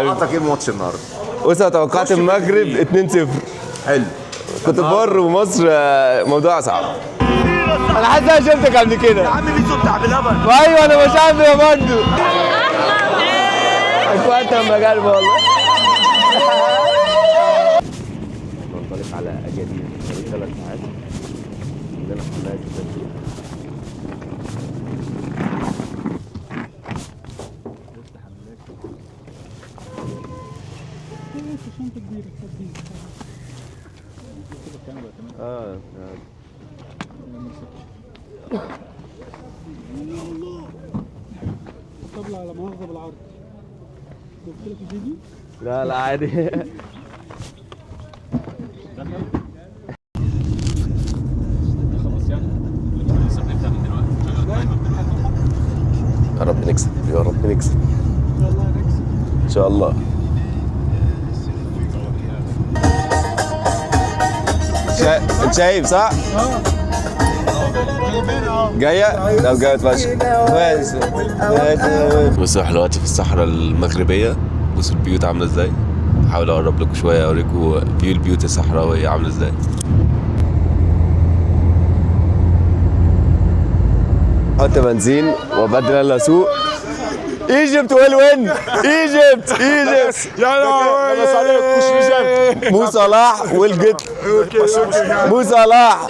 توقعاتك ايه الماتش النهارده؟ بص انا توقعت المغرب 2-0. حلو. كنت بره ومصر موضوع صعب. انا حاسس انا شفتك قبل كده يا عم ميزو بتاع بلبن. ايوه انا مش عارف يا برضه اخوات المجال والله. ننطلق على اجادير 3 ساعات عندنا حمايه التسجيل. شنطة كبيرة طبلة على مؤاخذة بالعرض. قلت لك الفيديو؟ لا لا عادي. يا رب نكسب يا رب نكسب ان شاء الله. شايف صح؟ جاية؟ طب جاية فشخ كويس. بصوا احنا دلوقتي في الصحراء المغربية. بصوا البيوت عاملة ازاي. هحاول اقرب لكم شوية اوريكم فيو البيوت الصحراوية عاملة ازاي. حط بنزين وبدل انا اسوق. ايجيبت ويل وين. ايجيبت مو صلاح ويل جيت. مو صلاح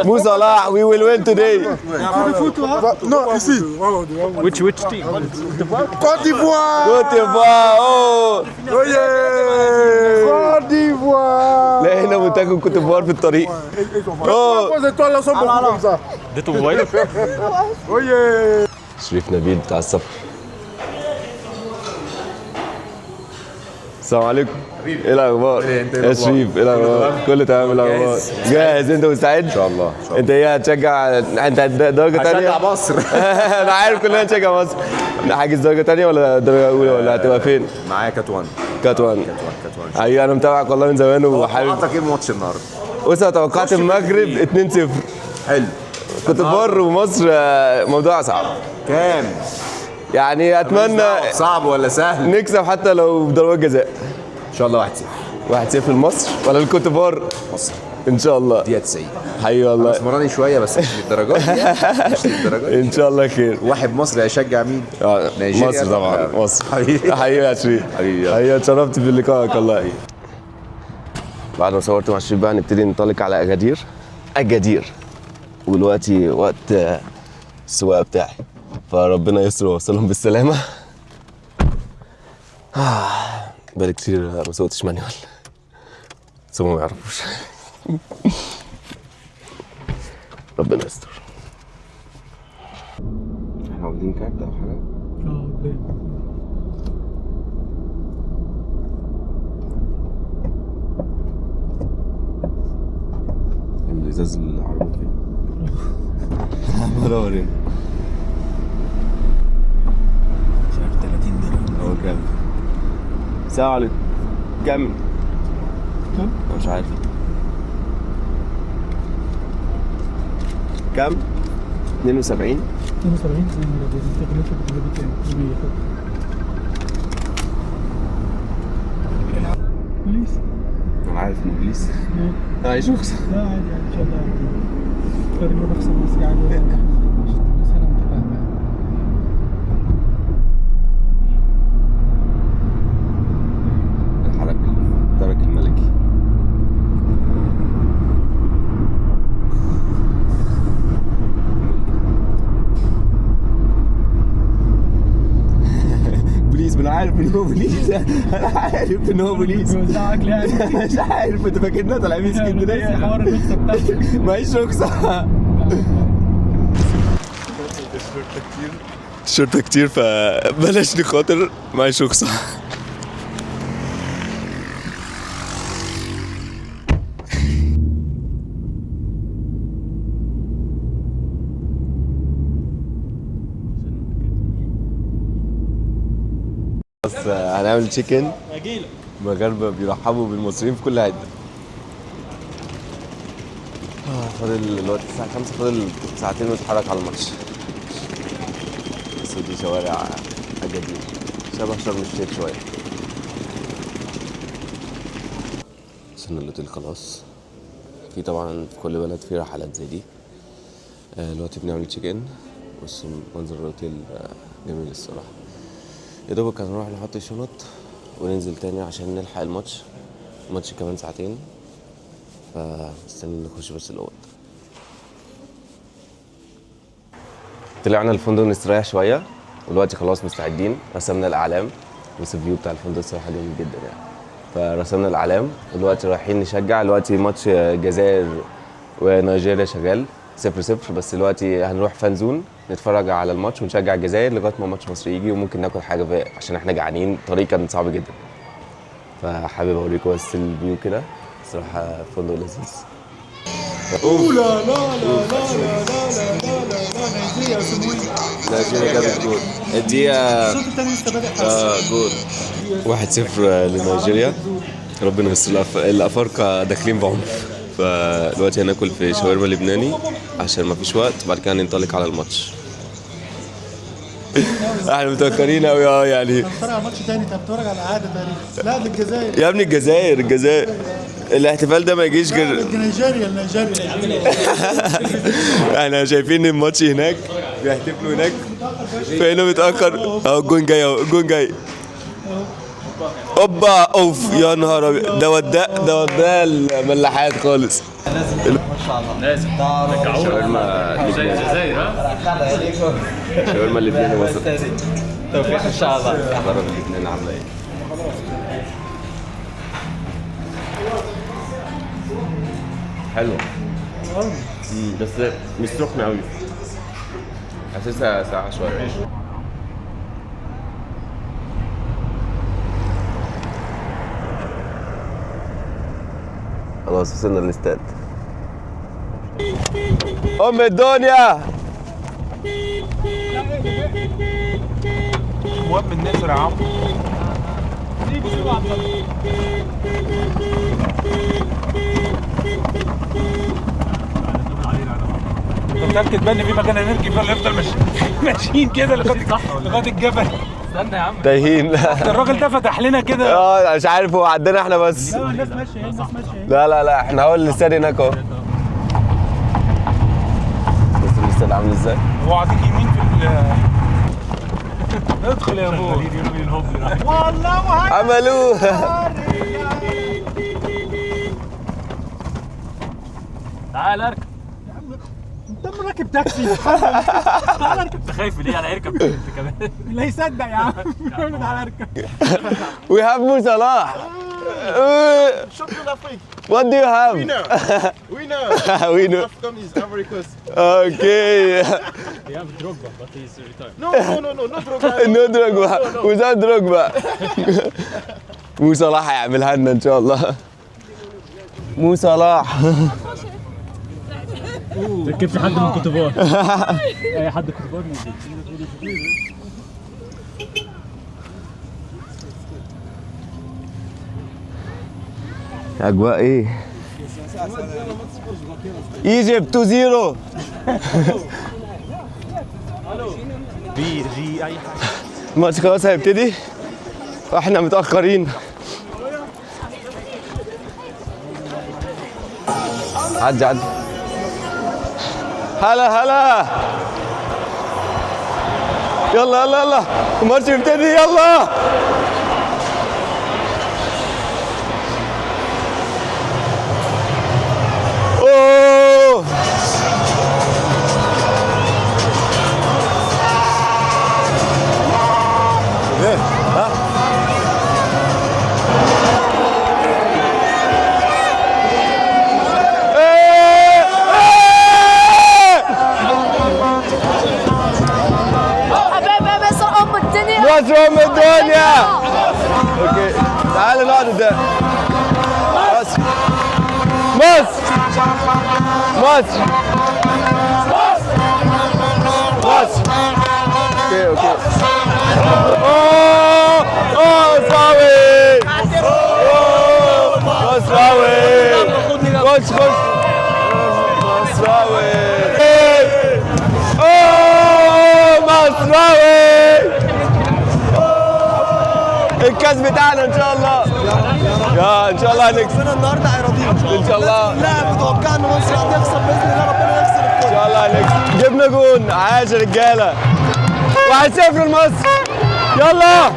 مو صلاح we will win today. Non, ici. Which team? Côte d'Ivoire. Côte d'Ivoire. اوه Côte d'Ivoire. لا هنا منتخب كوت ديفوار في الطريق. Les étoiles là sont beaucoup comme ça. ده تو موبايل؟ شريف نبيل بتاع السفر. السلام عليكم. ايه الاخبار؟ يا شريف ايه الاخبار؟ كله تمام. الاخبار جاهز؟ انت مستعد؟ ان شاء الله. انت ايه هتشجع؟ انت درجه ثانيه؟ هشجع مصر. انا عارف كلنا هنشجع مصر. حاجز درجه ثانيه ولا درجه اولى ولا هتبقى فين؟ معايا كات 1. كات 1. ايوه انا متابعك والله من زمان وحابب. توقعاتك ايه الماتش النهارده؟ بص انا توقعت المغرب 2-0. حلو. كنت بره ومصر موضوع صعب. كام؟ يعني اتمنى صعب ولا سهل؟ نكسب حتى لو بضربات جزاء. ان شاء الله 1-0. 1-0 لمصر ولا الكوت ديفوار؟ مصر. ان شاء الله. دقيقة 90. حقيقي والله. اسمراني شويه بس مش للدرجات دي. مش للدرجات دي. ان شاء الله خير. واحد مصري هيشجع مين؟ نيجيريا. مصر طبعا مصر. حبيبي. حقيقي يا شريف. حبيبي. حقيقي اتشرفت بلقائك والله. بعد ما صورت مع شريف بقى نبتدي ننطلق على اجادير. ودلوقتي وقت السواقه بتاعي فربنا يستر ويوصلهم بالسلامه. بقالي كتير ما سوقتش مانيوال بس هم ما يعرفوش. ربنا يستر. احنا واخدين كارت او حاجه؟ قدام. الازاز العربي فين؟ بدور هنا. مش عارف 30 درهم. هو كام؟ السلام عليكم. كام؟ كام؟ مش عارف. كام؟ 72. 72 تكلفة بتجيب كام؟ 100. بوليس؟ انا عارف انه بوليس. انا عايش رخصه. لا عادي ان شاء الله عادي. تقريبا رخصة مصري عادي. بس انا متفاهم. الدرك الملكي. بوليس. انا عارف ان هو بوليس. انا عارف ان هو بوليس. بيوزعك يعني. مش عارف انت فاكرنا طالعين من اسكندريه. حوار الرخصة بتاعتك. معيش رخصه. الشرطة كتير فبلاش نخاطر. معيش رخصة. بس هنعمل تشيكن. المغاربة بيرحبوا بالمصريين في كل حتة. فاضل دلوقتي الساعة 5، فاضل ساعتين ونتحرك على الماتش. بس دي شوارع أجادير شبه شرم الشيخ شوية. وصلنا الأوتيل خلاص. في طبعا في كل بلد في رحلات زي دي. دلوقتي بنعمل تشيك ان، بس منظر الأوتيل جميل الصراحة. يا دوبك هنروح نحط الشنط وننزل تاني عشان نلحق الماتش كمان ساعتين، فمستنيين نخش بس الأوض. طلعنا الفندق نستريح شوية، ودلوقتي خلاص مستعدين. رسمنا الأعلام، بس الفيو بتاع الفندق الصراحة جميل جدا يعني. فرسمنا الأعلام ودلوقتي رايحين نشجع. دلوقتي ماتش الجزائر ونيجيريا شغال 0-0، بس دلوقتي هنروح فان زون نتفرج على الماتش ونشجع الجزائر لغاية ما ماتش مصر يجي، وممكن ناكل حاجة فيه عشان احنا جعانين. الطريق كان صعب جدا، فحابب اوريكم بس الفيو كده. الصراحة فندق لذيذ. لا لا لا لا لا لا لا لا نيجيريا سموي. نيجيريا جابت جول الدقيقة الشوط الثاني لسه بادئ. جول 1-0 لنيجيريا. ربنا يستر. الأفارقة داخلين بعنف. فدلوقتي هناكل في شاورما لبناني عشان ما فيش وقت، بعد كده ننطلق على الماتش. احنا متأخرين قوي يعني. بتتفرج على ماتش تاني، انت بتتفرج على عادة تاني. لا دي الجزائر يا ابني الجزائر الاحتفال ده ما يجيش غير نيجيريا. احنا شايفين الماتش هناك بيحتفلوا هناك، فهنا متأخر. اهو الجون جاي اوبا اوف يا نهار ابيض. ده وداه الملاحات خالص. لازم شاورما زي الجزائر. ها شاورما اللبناني وسط. توفيق ان شاء الله. ضرب اللبنان عامله ايه؟ حلوه بس مش سخنه قوي، حاسسها ساقعه شويه. خلاص وصلنا للاستاد. ام الدنيا المهم النسر يا عم. متأكد بقى ان في مكان هنركب فيه، ولا نفضل ماشيين كده لغايه الجبل؟ استنى يا عم. تايهين. الراجل ده فتح لنا كده. مش عارف هو عدنا احنا بس. لا الناس ماشيه، الناس ماشيه. لا احنا اول الاستاد هناك اهو. بص الاستاد عامل ازاي؟ هو قاعدين يمين في ادخل يا ابوه. والله عملوه. تعال اركب. انت راكب تاكسي. تعال اركب. انت خايف ليه؟ انا هركب انت كمان. لا يصدق يا عم. تعال اركب. We have Mo Salah. What do you have? Winner. Winner. African is Ivory Coast. Okay. We have Drogba, but he's retired. No, not Drogba. No Drogba. Without Drogba. مو صلاح هيعملها لنا ان شاء الله. مو صلاح. ركبت حد من كوتيفوار. اي حد كوتيفوار موجود. اجواء ايه؟ ايجيبت 2-0. الماتش خلاص هيبتدي واحنا متأخرين. عدي هلا يلا الماتش يبتدي يلا. اوه مصر ام الدنيا. اوكي تعالوا نقعد قدام. مصر. اوكي مصراوي. خش مصراوي. مصراوي الكاس بتاعنا ان شاء الله. يا ان شاء الله هنكسب. ربنا النهارده هيرضينا ان شاء الله. لا متوقع ان مصر هتخسر باذن الله، ربنا يكسب ان الكل. شاء الله هنكسب. جبنا جون. عاش يا رجاله. 1-0 لمصر. يلا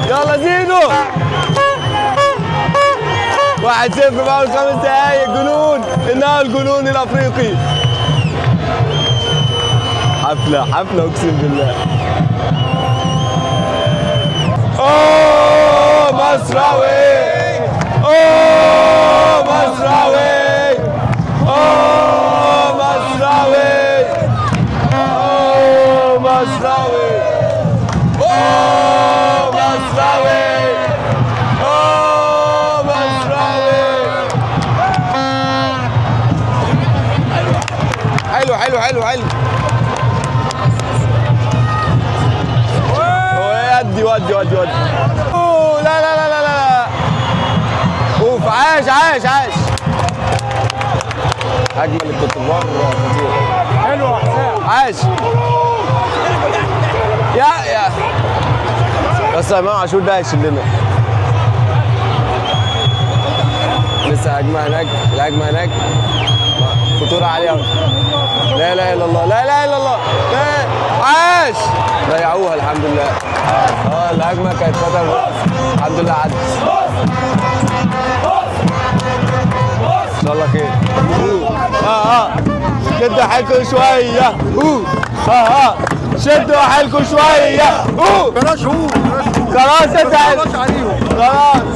يلا زيدوا. 1-0 بعد 5 دقايق. جنون. انها الجنون الافريقي. حفله حفله اقسم بالله. اوه مصراوي. اوه مصراوي. اوه مصراوي. اوه مصراوي. اوه مصراوي. اوه مصراوي. حلو حلو حلو حلو. ودي اوه لا لا لا لا لا. اوف عاش عاش عاش. اجمل الكوتيفوار خطير. حلو يا حسام. عاش. يا بس امام عاشور ده هيشلنا. لسه هجمه هناك. الهجمه هناك خطوره عاليه قوي. لا اله الا الله. لا اله الا الله. لا. عاش. ضيعوها الحمد لله. الهجمه كانت خطر. الحمد لله عدت. ان شاء الله خير. شدوا حيلكم شويه. شدوا حيلكم شويه. بلاش هو خلاص شدوا حيلكم. خلاص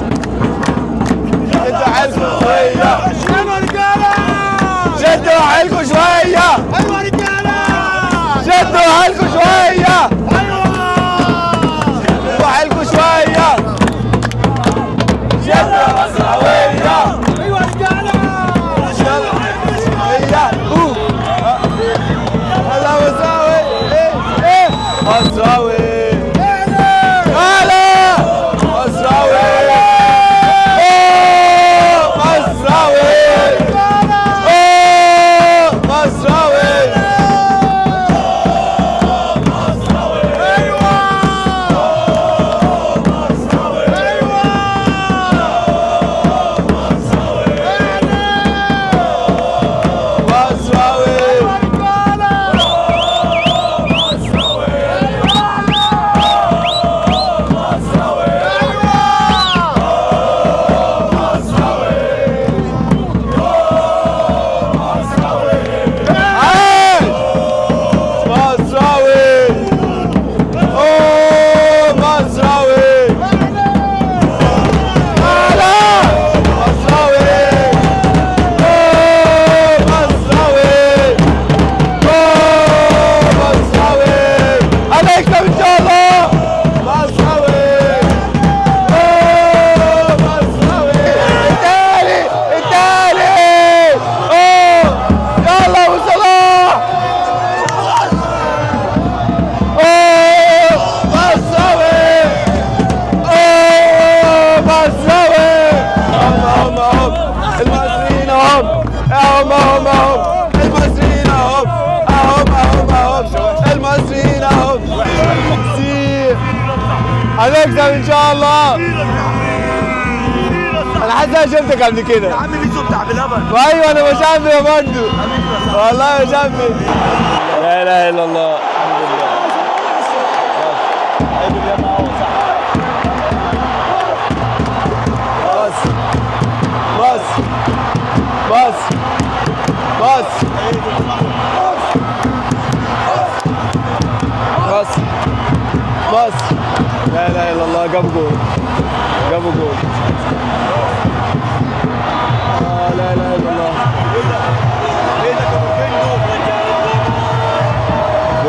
شدوا حيلكم شويه. ايوه رجاله. شدوا حيلكم شويه. ايوه رجاله. شدوا حيلكم شويه. ايوه شدوا حيلكم شويه. شدوا مصراويه. ايوه رجاله. هلا مصراوي. ايه مصراوي. هلا مصراوي. اوه مصراوي. اوه مصراوي. هنكسب ان شاء الله. انا حاسس انا شفتك قبل كده يا عم ميزو بتاع بلبن. ايوه انا بشبه برضه والله بشبه. لا اله الا الله. بس بس بس بس بس بس. لا اله الا الله. جابوا جول. جابوا جول. لا اله الا الله.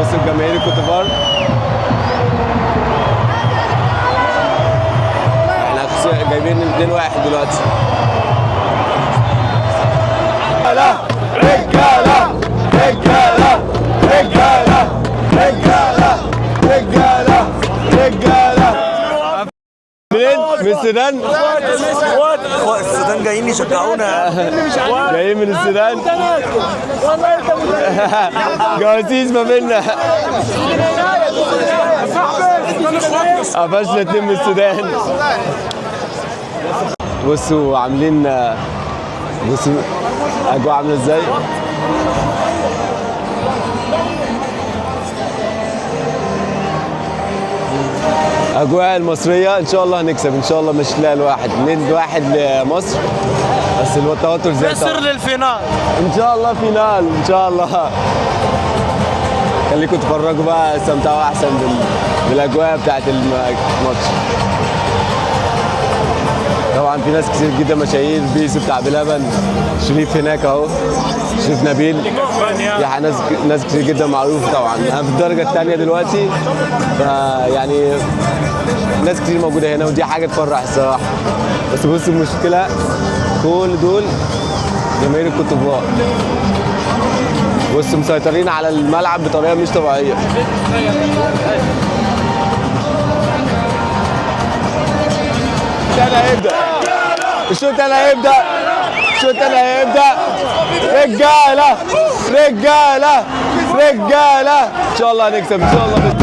بص الجماهير الكوتيفوار. احنا جايبين 2-1 دلوقتي. رجاله رجاله رجاله رجاله رجاله رجاله رجاله. منين؟ من السودان؟ السودان جايين يشجعونا. جايين من السودان؟ جواسيس ما بيننا. قفشنا 2 من السودان. بصوا عاملين، بصوا اجواء عامله ازاي. اجواء المصريه ان شاء الله هنكسب ان شاء الله، مش لا الواحد 2-1 لمصر، بس التوتر زي مصر للفينال ان شاء الله، فينال ان شاء الله. خليكم تتفرجوا بقى، استمتعوا احسن بالاجواء بتاعت الماتش. طبعا في ناس كتير جدا مشاهير، بيسو بتاع بلبن، شريف هناك اهو، شريف نبيل، في ناس كتير جدا معروفه. طبعا انا في الدرجه الثانيه دلوقتي، فيعني ناس كتير موجوده هنا، ودي حاجه تفرح الصراحه. بس بصوا المشكله، كل دول جماهير الكوت ديفوار، بصوا مسيطرين على الملعب بطريقه مش طبيعيه. الشوط الثاني هيبدأ، الشوط الثاني هيبدأ. رجالة رجالة رجالة، إن شاء الله هنكسب إن شاء الله.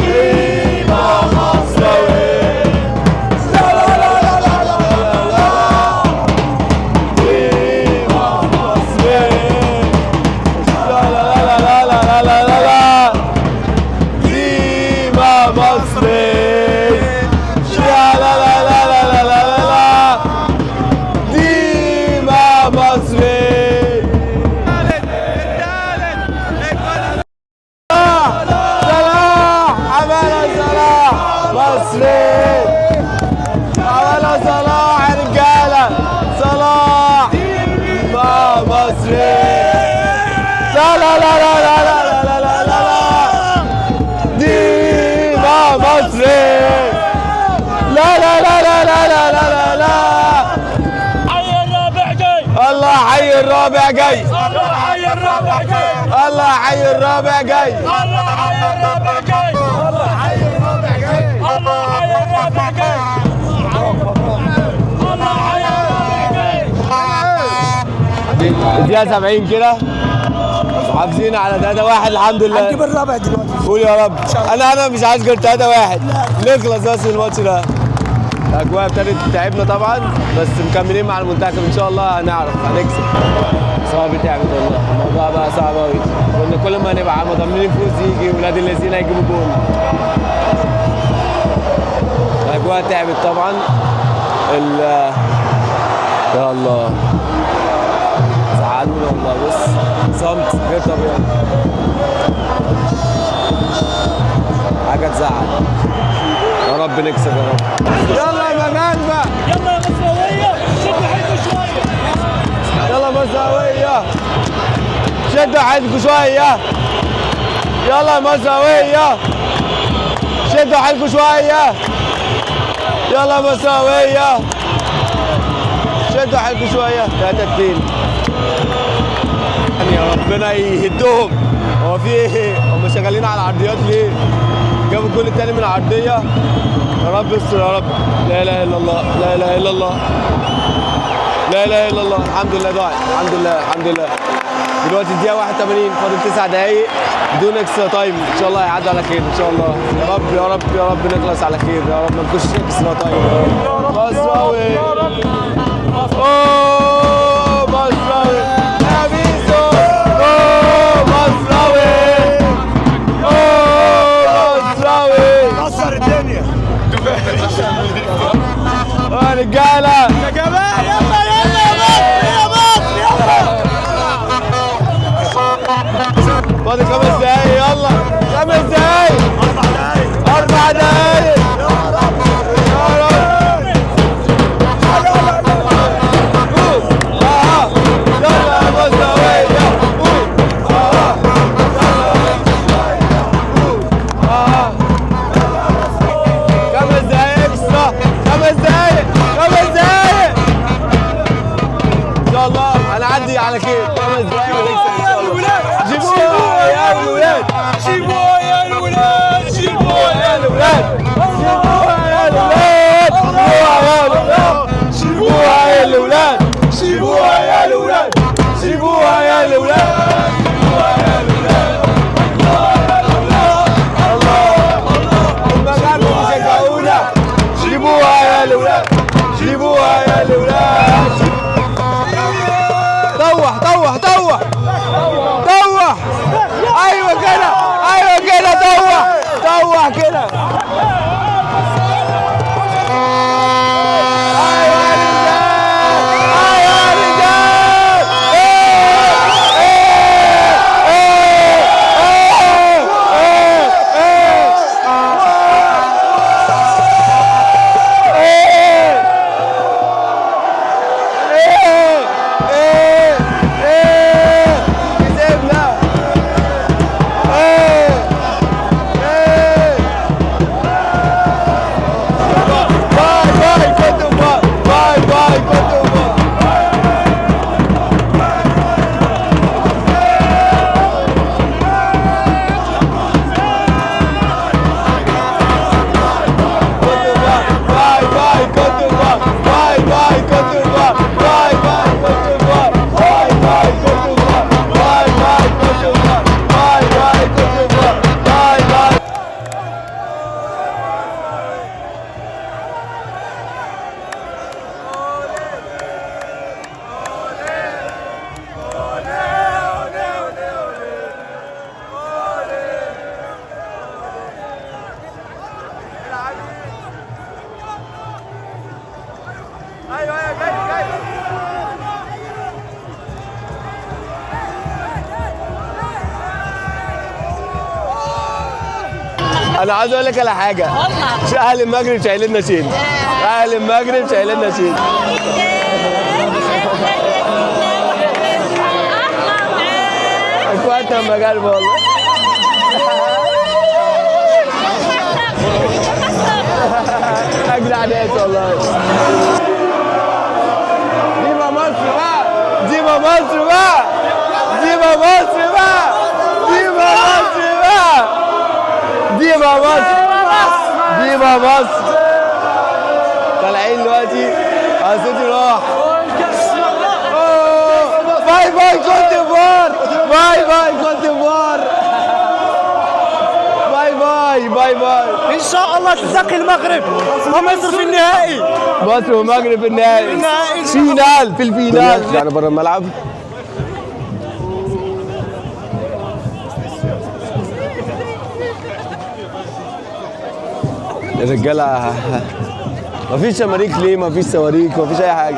الرابع جاي، الله حي الرابع جاي، الله حي الرابع جاي، الله حي الرابع جاي، الله حي الرابع جاي، الله حي الرابع جاي، الله حي الرابع جاي. الدقيقة 70 كده، حافظين على 3-1 الحمد لله. هنجيب الرابع دلوقتي. قول يا رب. انا مش عايز غير 3-1 نخلص بس الماتش ده. الاجواء ابتدت تتعبنا طبعا، بس مكملين مع المنتخب ان شاء الله، هنعرف هنكسب. صعب تعبت والله، الموضوع بقى صعب قوي. كنا كل ما نبقى مضمنين فوز يجي ولاد الذين هيجيبوا جول. الاجواء تعبت طبعا. يا الله زعلونا والله، بص صمت غير طبيعي، حاجه تزعل. يا رب نكسب يا رب. يلا يا مغاربه، يلا يا مصراويه، شدوا حيلكم شويه. يلا مصراويه، شدوا حيلكم شويه. يلا مصراويه، شدوا حيلكم شويه. يلا مصراويه، شدوا حيلكم شويه. 3-2 يا ربنا يهدهم. هو في ايه؟ هم شغالين على العرضيات ليه؟ جابوا الجول الثاني من عرضيه. يا رب استر يا رب. لا اله الا الله، لا اله الا الله، لا اله الا الله. الحمد لله ضاعت، الحمد لله الحمد لله. دلوقتي الدقيقه 81 فاضل 9 دقايق بدون اكسترا تايم. ان شاء الله هيعدوا على خير ان شاء الله. يا رب يا رب يا رب نخلص على خير يا رب، ما نخش اكسترا تايم. مصراوي، اوه مصراوي يا بيسو، اوه مصراوي، اوه مصراوي كسر الدنيا يا رجاله يا جماعه. يلا يلا يا مصر يا مصر يلا. فاضل 5 دقايق، يلا 5 دقايق، 4 دقايق. يا رب يا رب. يلا يا مصراوية، 5 دقايق اكسترا، 5 دقايق، 5 دقايق. انا عايز اقول لك على حاجه، اهل المغرب شايلين لنا شيل، اهل المغرب شايلين لنا شيل. اخواتنا المغاربه والله. اجدع ناس والله. ديما مصر بقى، ديما مصر بقى، ديما مصر بقى، ديما مصر بقى، ديما مصر، ديما مصر. طالعين دلوقتي صوتي راح. باي باي كوت ديفوار، باي باي كوت ديفوار، باي باي باي باي. ان شاء الله تلتقي المغرب ومصر في النهائي. مصر والمغرب في النهائي، فينال، في الفينال. يعني بره الملعب الرجاله مفيش شماريخ ليه؟ مفيش صواريخ، مفيش اي حاجه.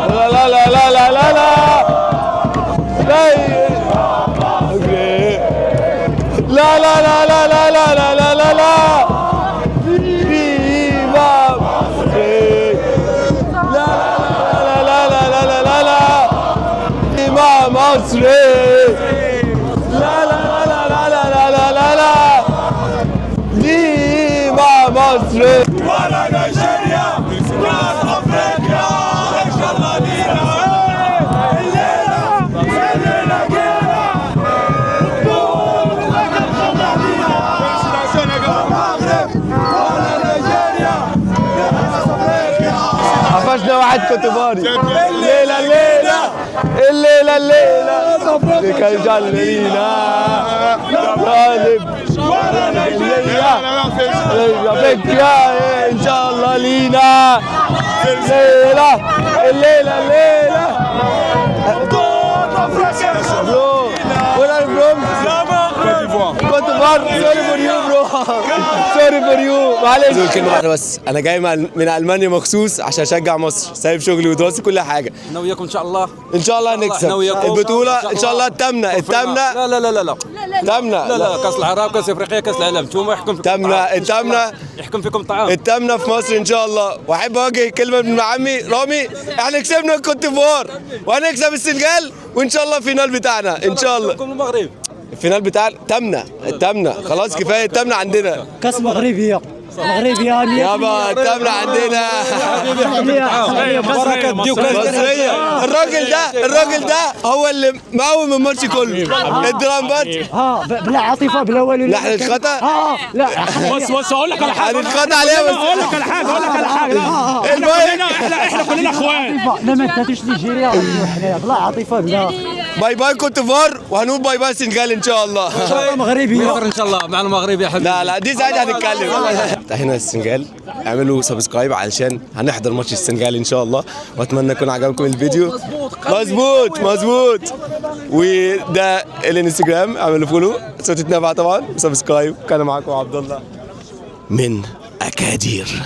لا لا لا لا لا لا لا لا لا لا لا لا لا لا لا لا لا فيفا لا لا لا لا لا لا لا لا فيفا مصري لا لا لا لا لا لا لا لا لا فيفا مصري ولا نيجيريا ولا افريقيا ان شاء الله لينا قفشنا واحد كوتيفاري. الليلة الليلة الليلة الليلة اللي كان جال لينا غالب الليلة افريقيا ان شاء الله لينا الليلة الليلة الليلة. برو وين ار فروم؟ كوتيفوار. سوري فور يو برو، سوري فور يو. معلش دول كلمة واحدة بس، أنا جاي من ألمانيا مخصوص عشان أشجع مصر، سايب شغلي ودراستي كل حاجة. انا وياكم ان شاء الله. إن شاء الله نكسب البطولة إن شاء الله. التامنة التامنة لا لا لا لا لا تامنة لا لا كاس العرب، كاس افريقيا، كاس العالم، انتم يحكم فيكم تامنة التامنة يحكم فيكم طعام. التامنة في مصر إن شاء الله. وأحب أوجه كلمة من عمي رامي، إحنا كسبنا الكوت ديفوار وهنكسب السنغال وإن شاء الله الفينال بتاعنا إن شاء الله. المغرب الفينال بتاعنا تامنة، التامنة خلاص كفاية، التامنة عندنا. كاس مغربيه مغربيه يابا التامنة عندنا. بركه ديو مصرية. الراجل ده هو اللي مقوم الماتش كله. الدرامبات بلا عاطفه بلا والو. لا هنتخطى، لا بس اقول لك على حاجه، هنتخطى عليها بس. اقول لك على حاجه احنا كلنا اخوان. لا ما انتش نيجيريا حنايا بلا عاطفه بلا. باي باي كوت ديفوار وهنقول باي باي السنغال ان شاء الله. مغربيه ان شاء الله مع المغرب يا حبيبي. لا دي ساعتها هنتكلم. هنا السنغال، اعملوا سبسكرايب علشان هنحضر ماتش السنغال ان شاء الله، واتمنى يكون عجبكم الفيديو. مظبوط. وده الانستجرام، اعملوا فولو، صوت نافع طبعا، سبسكرايب. كان معاكم عبد الله من اكادير.